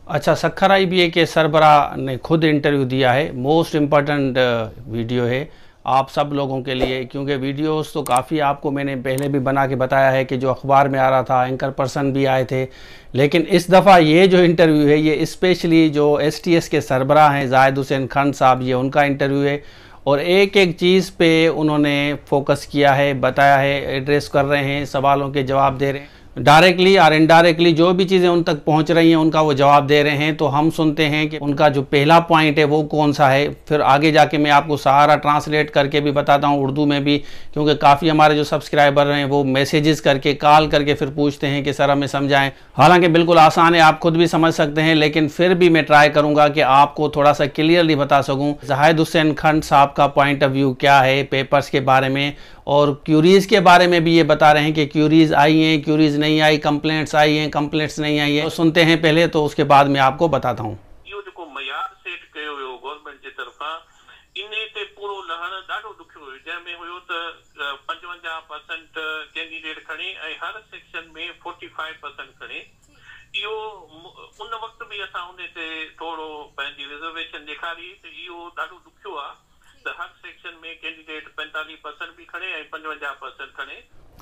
अच्छा, सखर IBA के सरबराह ने खुद इंटरव्यू दिया है। मोस्ट इम्पॉर्टेंट वीडियो है आप सब लोगों के लिए, क्योंकि वीडियोस तो काफ़ी आपको मैंने पहले भी बना के बताया है कि जो अखबार में आ रहा था, एंकर पर्सन भी आए थे, लेकिन इस दफ़ा ये जो इंटरव्यू है ये स्पेशली जो STS के सरबराह हैं जाहिद हुसैन खान साहब, ये उनका इंटरव्यू है और एक एक चीज़ पे उन्होंने फोकस किया है, बताया है, एड्रेस कर रहे हैं, सवालों के जवाब दे रहे हैं, डायरेक्टली और इनडायरेक्टली जो भी चीज़ें उन तक पहुंच रही हैं उनका वो जवाब दे रहे हैं। तो हम सुनते हैं कि उनका जो पहला पॉइंट है वो कौन सा है, फिर आगे जाके मैं आपको सारा ट्रांसलेट करके भी बताता हूं उर्दू में भी, क्योंकि काफ़ी हमारे जो सब्सक्राइबर हैं वो मैसेजेस करके, कॉल करके फिर पूछते हैं कि सर हमें समझाएं। हालांकि बिल्कुल आसान है, आप खुद भी समझ सकते हैं, लेकिन फिर भी मैं ट्राई करूँगा कि आपको थोड़ा सा क्लियरली बता सकूँ जाहिद हुसैन खान साहब का पॉइंट ऑफ व्यू क्या है पेपर्स के बारे में, और क्यूरीज़ के बारे में भी ये बता रहे हैं कि क्यूरीज़ आई हैं, क्यूरीज़ नहीं आई, कंप्लेंट्स आई हैं, कंप्लेंट्स नहीं आई हैं। तो सुनते हैं पहले, तो उसके बाद मैं आपको बताता हूँ। इहो जेको मयार सेट कयो हुयो गवर्नमेंट जे तरफ़ां, इन ते पूरो लहण ॾाढो ॾुखियो हुयो, जंहिंमें हुयो त 55% कैंडिडेट खणे ऐं हर सेक्शन में 45% खणे। इहो उन वक़्तु भी असां उन ते थोरो पंहिंजी रिजर्वेशन ॾेखारी त इहो ॾाढो ॾुखियो आहे त हर सेक्शन में कैंडिडेट 45% भी खणे ऐं 55% खणे।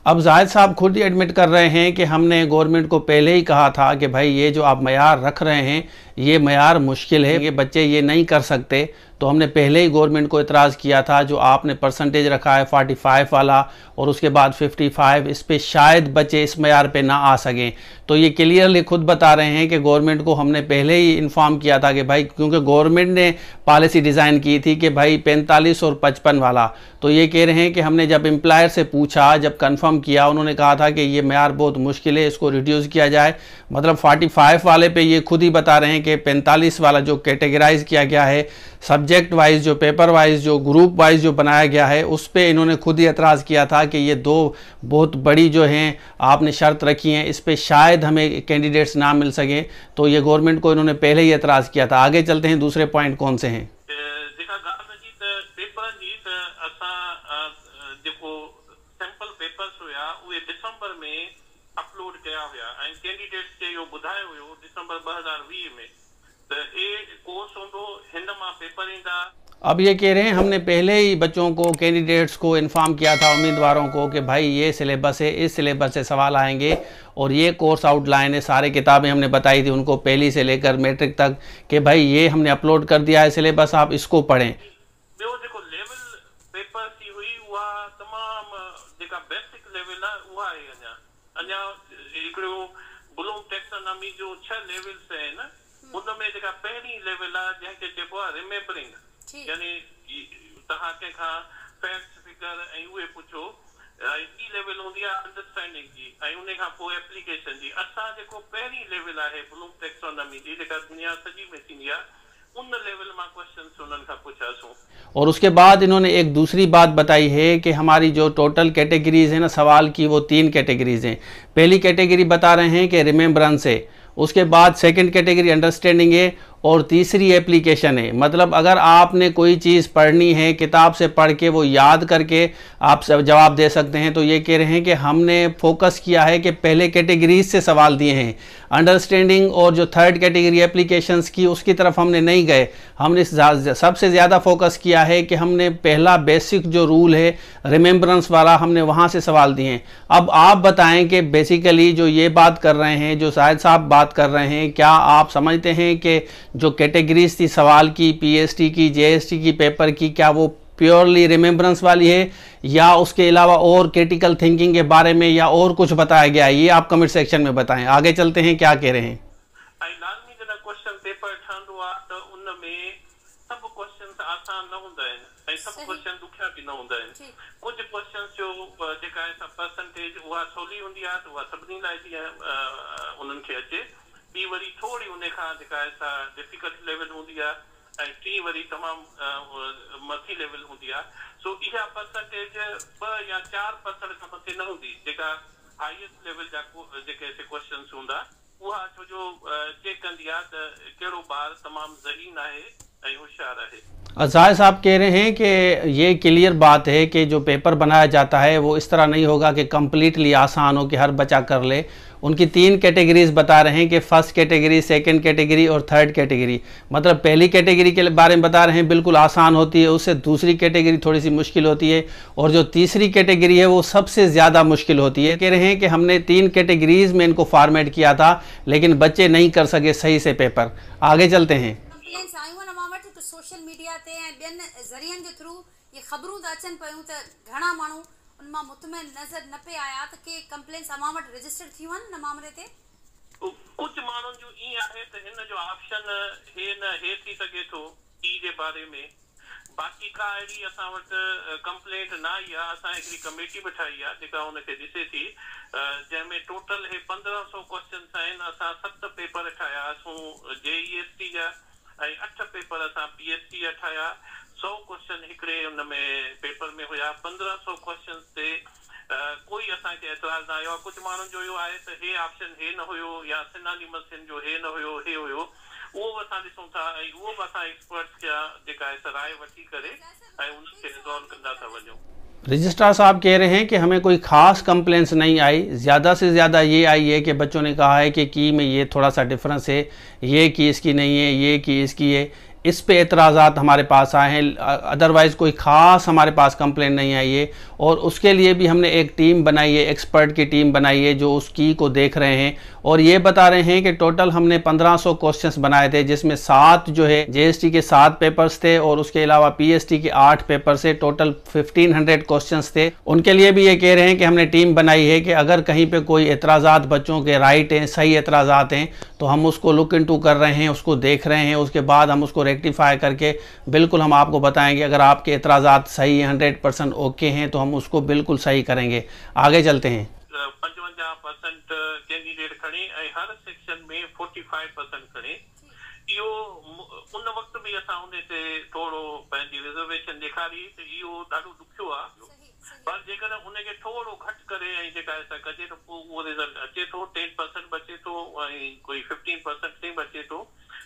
अब जाहिद साहब खुद ही एडमिट कर रहे हैं कि हमने गवर्नमेंट को पहले ही कहा था कि भाई ये जो आप मयार रख रहे हैं ये मयार मुश्किल है, ये बच्चे ये नहीं कर सकते। तो हमने पहले ही गवर्नमेंट को इतराज़ किया था, जो आपने परसेंटेज रखा है 45 वाला और उसके बाद 55, इस पे शायद बच्चे इस मयार पे ना आ सकें। तो ये क्लियरली खुद बता रहे हैं कि गवर्नमेंट को हमने पहले ही इन्फॉर्म किया था कि भाई, क्योंकि गवर्नमेंट ने पॉलिसी डिज़ाइन की थी कि भाई 45 और 55 वाला। तो ये कह रहे हैं कि हमने जब एम्प्लॉयर से पूछा, जब कंफर्म किया, उन्होंने कहा था कि ये मयार बहुत मुश्किल है, इसको रिड्यूस किया जाए। मतलब 45 वाले पे ये खुद ही बता रहे हैं कि 45 वाला जो कैटेगराइज किया गया है, सब्जेक्ट वाइज, जो पेपर वाइज, जो ग्रुप वाइज जो बनाया गया है, उस पे इन्होंने खुद ही एतराज़ किया था कि ये दो बहुत बड़ी जो हैं आपने शर्त रखी हैं, इस पे शायद हमें कैंडिडेट्स ना मिल सकें। तो ये गवर्नमेंट को इन्होंने पहले ही एतराज़ किया था। आगे चलते हैं, दूसरे पॉइंट कौन से हैं। दिसंबर में अपलोड किया हुआ ऐं कैंडिडेट्स खे इहो ॿुधायो हुयो दिसंबर 2020 में त ए कोर्स हूंदो, हिन मां पेपर ईंदा। अब ये कह रहे हैं हमने पहले ही बच्चों को, कैंडिडेट्स को इन्फॉर्म किया था, उम्मीदवारों को, कि भाई ये सिलेबस है, इस सिलेबस से सवाल आएंगे और ये कोर्स आउटलाइन है, सारी किताबें हमने बताई थी उनको पहली से लेकर मैट्रिक तक कि भाई ये हमने अपलोड कर दिया है सिलेबस, आप इसको पढ़ें। अञा हिकिड़ो ब्लूम टेक्सोनॉमी जो 6 लेवल्स आहिनि, उनमें जेका पहिरीं लेवल आहे जंहिंखे चइबो आहे रिमेम्बरिंग, यानी तव्हां कंहिंखां फैक्ट्स फिगर ऐं उहे पुछो, ॿी लेवल हूंदी आहे अंडरस्टैंडिंग जी ऐं उन खां पोइ एप्लीकेशन जी। असां जेको पहिरीं लेवल आहे ब्लूम टेक्सोनॉमी जी, जेका दुनिया सॼी में थींदी आहे, उन लेवल मां क्वेश्चंस उन्हनि खां पुछासूं। और उसके बाद इन्होंने एक दूसरी बात बताई है कि हमारी जो टोटल कैटेगरीज है ना सवाल की, वो 3 कैटेगरीज हैं। पहली कैटेगरी बता रहे हैं कि रिमेम्बरेंस है, उसके बाद सेकंड कैटेगरी अंडरस्टैंडिंग है और तीसरी एप्लीकेशन है। मतलब अगर आपने कोई चीज़ पढ़नी है, किताब से पढ़ के वो याद करके आप सब जवाब दे सकते हैं। तो ये कह रहे हैं कि हमने फोकस किया है कि पहले कैटेगरीज से सवाल दिए हैं, अंडरस्टैंडिंग और जो थर्ड कैटेगरी एप्लीकेशंस की, उसकी तरफ हमने नहीं गए। हमने सबसे ज़्यादा फोकस किया है कि हमने पहला बेसिक जो रूल है रिमेम्बरेंस वाला, हमने वहाँ से सवाल दिए हैं। अब आप बताएं कि बेसिकली जो ये बात कर रहे हैं, जो शाहिद साहब बात कर रहे हैं, क्या आप समझते हैं कि जो कैटेगरीज थी सवाल की, PST की, JST की पेपर की, क्या वो प्योरली रिमेम्बरेंस वाली है या उसके अलावा और क्रिटिकल थिंकिंग के बारे में या और कुछ बताया गया है? ये आप कमेंट सेक्शन में बताएं। आगे चलते हैं, क्या कह रहे हैं। लाज़मी जॾहिं क्वेश्चन पेपर ठहंदो आहे त उन में सभु क्वेश्चन आसान न हूंदा आहिनि ऐं सभु क्वेश्चन ॾुखिया बि न हूंदा आहिनि। कुझु क्वेश्चन जो जेका आहे परसेंटेज उहा सवली हूंदी आहे त उहा सभिनी लाइ जीअं उन्हनि खे अचे। ॿी वरी थोरी उन खां जेका आहे डिफिकल्ट लेवल हूंदी आहे ऐं टी वरी तमामु मथी लेवल हूंदी आहे। सो इहा परसेंटेज 2 या 4% खां मथे न हूंदी, जेका हाईएस्ट लेवल जा जेके क्वेश्चंस हूंदा, उहा छो जो चेक कंदी आहे त कहिड़ो ॿार तमामु ज़हीन आहे ऐं होशियार आहे। जाहिद साहब कह रहे हैं कि ये क्लियर बात है कि जो पेपर बनाया जाता है वो इस तरह नहीं होगा कि कम्प्लीटली आसान हो कि हर बच्चा कर ले। उनकी 3 कैटेगरीज बता रहे हैं कि फर्स्ट कैटेगरी, सेकंड कैटेगरी और थर्ड कैटेगरी। मतलब पहली कैटेगरी के बारे में बता रहे हैं बिल्कुल आसान होती है, उससे दूसरी कैटेगरी थोड़ी सी मुश्किल होती है, और जो तीसरी कैटेगरी है वो सबसे ज़्यादा मुश्किल होती है। कह रहे हैं कि हमने 3 कैटेगरीज में इनको फॉर्मेट किया था, लेकिन बच्चे नहीं कर सके सही से पेपर। आगे चलते हैं। सोशल मीडिया ते ॿियनि ज़रियनि जे थ्रू ये ख़बरूं था अचनि पियूं त घणा माण्हू उन मां मुतमइन नज़र न पे आया त के कंप्लेंट्स अमां वटि रजिस्टर थी वञनि न मामले ते। कुछ माण्हुनि जो ईअं आहे त हिन जो ऑप्शन हे थी सघे थो ई जे बारे में। बाक़ी का अहिड़ी असां वटि कंप्लेंट न आई आहे। असां हिकिड़ी कमेटी बि ठाही आहे जेका हुनखे ॾिसे थी, जंहिंमें टोटल हे 1500 क्वेश्चन्स आहिनि। असां 7 पेपर ठाहियासीं JEST जा ऐं 8 पेपर असां PST जा ठाहिया। 100 क्वेश्चन हिकिड़े हुन में पेपर में हुया। 1500 क्वेश्चन ते कोई असांखे एतराज़ न आयो आहे। कुझु माण्हुनि जो इहो आहे त हे ऑप्शन हे न हुयो या सिनोनिमस जो हे न हुयो, हे हुयो, उहो बि असां ॾिसूं था ऐं उहो बि असां एक्सपर्ट्स जा जेका आहे राय वठी करे ऐं उनखे रिज़ॉल्व कंदा था वञूं। रजिस्ट्रार साहब कह रहे हैं कि हमें कोई ख़ास कंप्लेंट्स नहीं आई, ज़्यादा से ज़्यादा ये आई है कि बच्चों ने कहा है कि की में ये थोड़ा सा डिफरेंस है, ये की इसकी नहीं है, ये की इसकी है। इस पे एतराज़ात हमारे पास आए हैं, अदरवाइज़ कोई ख़ास हमारे पास कंप्लेंट नहीं आई है। और उसके लिए भी हमने एक टीम बनाई है, एक्सपर्ट की टीम बनाई है जो उस की को देख रहे हैं और ये बता रहे हैं कि टोटल हमने 1500 क्वेश्चंस बनाए थे, जिसमें 7 जो है JST के 7 पेपर्स थे और उसके अलावा PST के 8 पेपर से टोटल 1500 क्वेश्चंस थे। उनके लिए भी ये कह रहे हैं कि हमने टीम बनाई है कि अगर कहीं पे कोई एतराज़ात बच्चों के राइट हैं, सही एतराज़ात हैं, तो हम उसको लुक इनटू कर रहे हैं, उसको देख रहे हैं। उसके बाद हम उसको रेक्टिफाई करके बिल्कुल हम आपको बताएंगे। अगर आपके एतराज़ात सही 100% ओके हैं तो हम उसको बिल्कुल सही करेंगे। आगे चलते हैं। 55% कैंडिडेट खड़े ऐं हर सेक्शन में 45% खड़े। इहो उन वक़्त बि असां उन ते थोरो पंहिंजी रिजर्वेशन ॾेखारी त इहो ॾाढो ॾुखियो आहे। पर जेकॾहिं उनखे थोरो घटि करे ऐं जेका आहे कजे त पोइ उहो रिज़ल्ट अचे थो। 10% बचे थो ऐं कोई 15% ताईं बचे थो।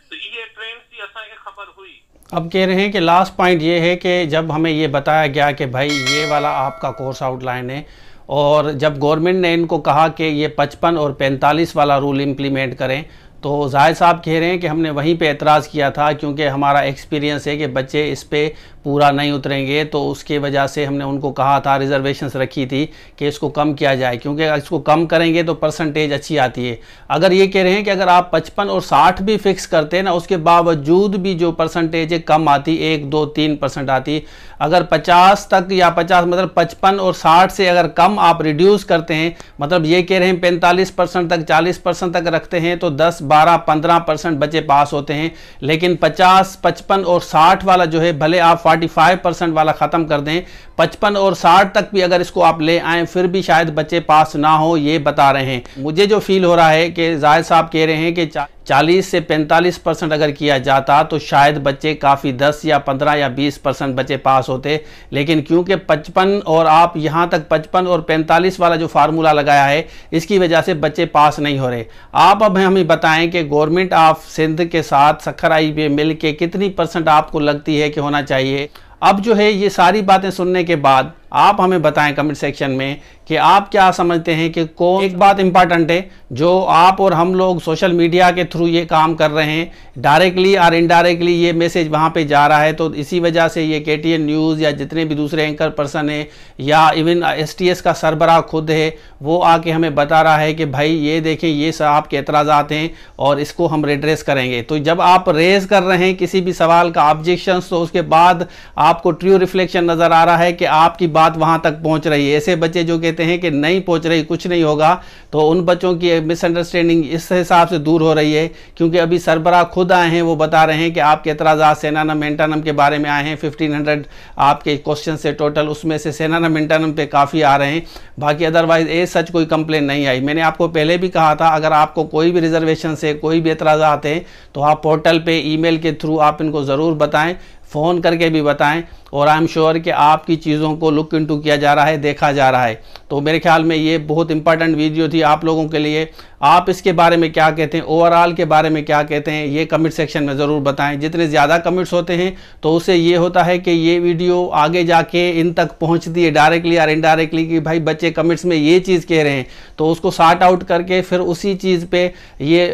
तो ये ट्रेंड्स की असांखे खबर हुई। अब कह रहे हैं कि लास्ट पॉइंट ये है कि जब हमें ये बताया गया कि भाई ये वाला आपका कोर्स आउटलाइन है, और जब गवर्नमेंट ने इनको कहा कि ये 55 और 45 वाला रूल इम्प्लीमेंट करें, तो जाहिद साहब कह रहे हैं कि हमने वहीं पे एतराज़ किया था, क्योंकि हमारा एक्सपीरियंस है कि बच्चे इस पे पूरा नहीं उतरेंगे। तो उसके वजह से हमने उनको कहा था, रिजर्वेशंस रखी थी कि इसको कम किया जाए, क्योंकि इसको कम करेंगे तो परसेंटेज अच्छी आती है। अगर ये कह रहे हैं कि अगर आप 55 और 60 भी फिक्स करते हैं ना, उसके बावजूद भी जो परसेंटेज है कम आती, 1, 2, 3% आती। अगर 50 तक या 50 मतलब 55 और 60 से अगर कम आप रिड्यूस करते हैं, मतलब ये कह रहे हैं 45% तक, 40% तक रखते हैं, तो 10, 12, 15% बच्चे पास होते हैं। लेकिन 50, 55 और 60 वाला जो है, भले आप 45% वाला ख़त्म कर दें, 55 और 60 तक भी अगर इसको आप ले आएँ फिर भी शायद बच्चे पास ना हो, ये बता रहे हैं। मुझे जो फील हो रहा है कि जाहिद साहब कह रहे हैं कि 40 से 45% अगर किया जाता तो शायद बच्चे काफ़ी 10 या 15 या 20% बच्चे पास होते। लेकिन क्योंकि 55 और आप यहाँ तक 55 और 45 वाला जो फार्मूला लगाया है, इसकी वजह से बच्चे पास नहीं हो रहे। आप अब हमें बताएं कि गवर्नमेंट ऑफ सिंध के साथ सक्खर आई मिल के कितनी % आपको लगती है कि होना चाहिए। अब जो है ये सारी बातें सुनने के बाद आप हमें बताएं कमेंट सेक्शन में कि आप क्या समझते हैं कि कौन। एक बात इंपॉर्टेंट है जो आप और हम लोग सोशल मीडिया के थ्रू ये काम कर रहे हैं, डायरेक्टली और इनडायरेक्टली ये मैसेज वहाँ पे जा रहा है, तो इसी वजह से ये KTN न्यूज़ या जितने भी दूसरे एंकर पर्सन हैं या इवन STS का सरबराह खुद है, वो आके हमें बता रहा है कि भाई ये देखें, ये सब आपके एतराज़ात हैं और इसको हम रेड्रेस करेंगे। तो जब आप रेज कर रहे हैं किसी भी सवाल का ऑब्जेक्शंस, तो उसके बाद आपको ट्रू रिफ्लेक्शन नज़र आ रहा है कि आपकी बात वहाँ तक पहुँच रही है। ऐसे बच्चे जो कहते हैं कि नहीं पहुँच रही, कुछ नहीं होगा, तो उन बच्चों की मिसअंडरस्टैंडिंग इस हिसाब से दूर हो रही है। क्योंकि अभी सरबराह खुद आए हैं, वो बता रहे हैं कि आपके एतराज़ात सेनानम एंटनम के बारे में आए हैं। 1500 आपके क्वेश्चन से टोटल, उसमें से सेनानम एंटनम पे काफ़ी आ रहे हैं। बाकी अदरवाइज सच कोई कंप्लेन नहीं आई। मैंने आपको पहले भी कहा था, अगर आपको कोई भी रिजर्वेशन से कोई भी एतराज़ात हैं तो आप पोर्टल पे ईमेल के थ्रू आप इनको ज़रूर बताएं। फ़ोन करके भी बताएं, और आई एम श्योर कि आपकी चीज़ों को लुक इनटू किया जा रहा है, देखा जा रहा है। तो मेरे ख्याल में ये बहुत इंपॉर्टेंट वीडियो थी आप लोगों के लिए। आप इसके बारे में क्या कहते हैं, ओवरऑल के बारे में क्या कहते हैं, ये कमेंट सेक्शन में ज़रूर बताएं। जितने ज़्यादा कमेंट्स होते हैं तो उससे ये होता है कि ये वीडियो आगे जाके इन तक पहुंचती है डायरेक्टली या इनडायरेक्टली, कि भाई बच्चे कमेंट्स में ये चीज़ कह रहे हैं, तो उसको सॉर्ट आउट करके फिर उसी चीज़ पे ये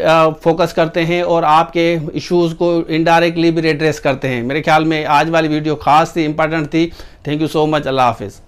फोकस करते हैं और आपके इश्यूज़ को इनडायरेक्टली भी एड्रेस करते हैं। मेरे ख्याल में आज वाली वीडियो खास थी, इंपॉर्टेंट थी। Thank you so much. अल्लाह हाफिज़।